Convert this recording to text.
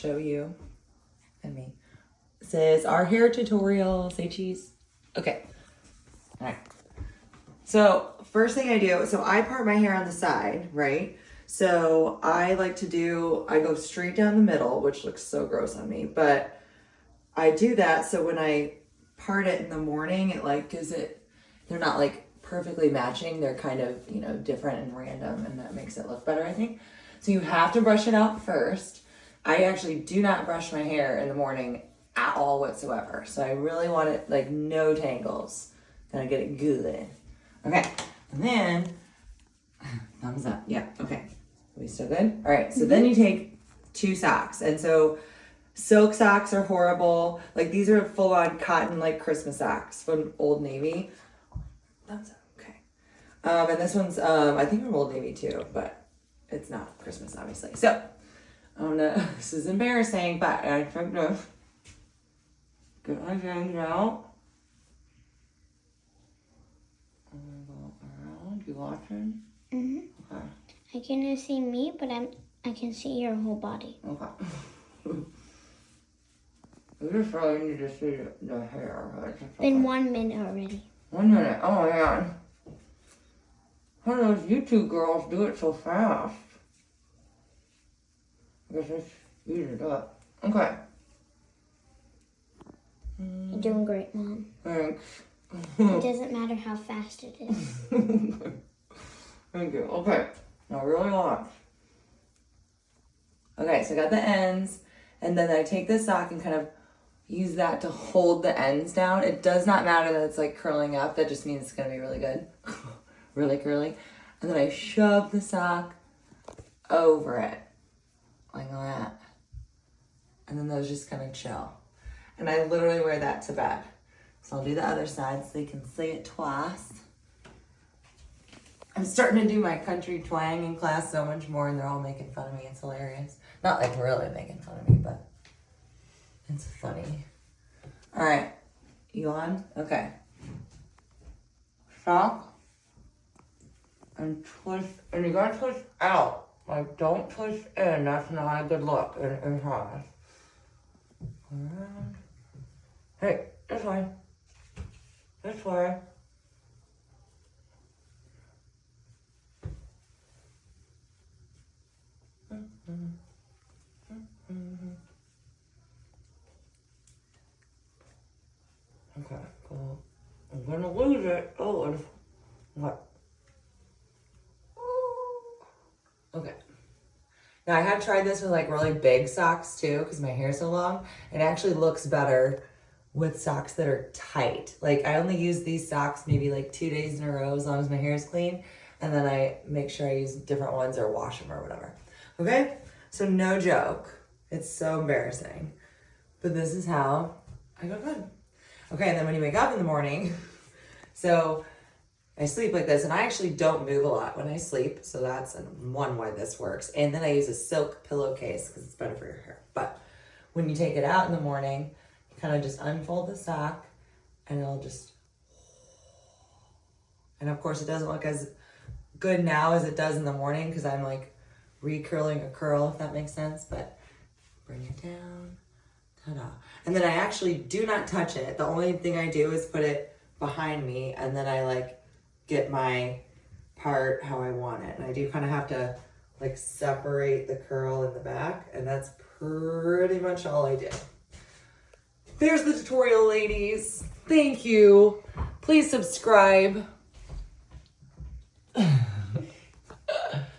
show you and me. It says our hair tutorial. Say cheese. Okay. All right. So first thing I do, so I part my hair on the side, right? So I like to do, I go straight down the middle, which looks so gross on me, but I do that so when I part it in the morning, it like gives it, they're not like perfectly matching. They're kind of, you know, different and random, and that makes it look better, I think. So you have to brush it out first. I actually do not brush my hair in the morning at all whatsoever. So I really want it like no tangles. Gotta get it good. Okay, and then, thumbs up, yeah, okay. Are we still good? All right, so then you take 2 socks. And so silk socks are horrible. Like these are full on cotton, like Christmas socks from Old Navy. Thumbs up, okay. And this one's, I think from Old Navy too, but it's not Christmas, obviously. So, this is embarrassing, but I tried to get my things out. You watching? Mhm. Okay. I cannot see me, but I can see your whole body. Okay. We just really need to see the hair. Been 1 minute already. 1 minute. Oh my god. How do those YouTube girls do it so fast? I guess I speed it up. Okay. You're doing great, Mom. Thanks. It doesn't matter how fast it is. Thank you. Okay. Now really watch. Okay, so I got the ends, and then I take this sock and kind of use that to hold the ends down. It does not matter that it's like curling up. That just means it's gonna be really good. Really curly. And then I shove the sock over it. Like that. And then those just kind of chill. And I literally wear that to bed. So I'll do the other side so you can see it twice. I'm starting to do my country twang in class so much more, and they're all making fun of me. It's hilarious. Not like really making fun of me, but it's funny. All right, you on? Okay. Stop and twist, and you gotta twist out. Like, don't twist in. That's not a good look in class. Around. Hey, this way. This way. Okay, cool. I'm gonna lose it. Oh, and what? Okay. Now I have tried this with like really big socks too, because my hair's so long. It actually looks better with socks that are tight. Like I only use these socks maybe like 2 days in a row as long as my hair is clean. And then I make sure I use different ones or wash them or whatever. Okay? So no joke. It's so embarrassing. But this is how I go to bed. Okay, and then when you wake up in the morning, so I sleep like this, and I actually don't move a lot when I sleep, so that's one why this works. And then I use a silk pillowcase because it's better for your hair. But when you take it out in the morning, you kind of just unfold the sock, and it'll just, and of course it doesn't look as good now as it does in the morning because I'm like recurling a curl, if that makes sense, but bring it down, ta-da. And then I actually do not touch it. The only thing I do is put it behind me, and then I like get my part how I want it. And I do kind of have to like separate the curl in the back, and that's pretty much all I do. There's the tutorial, ladies. Thank you. Please subscribe.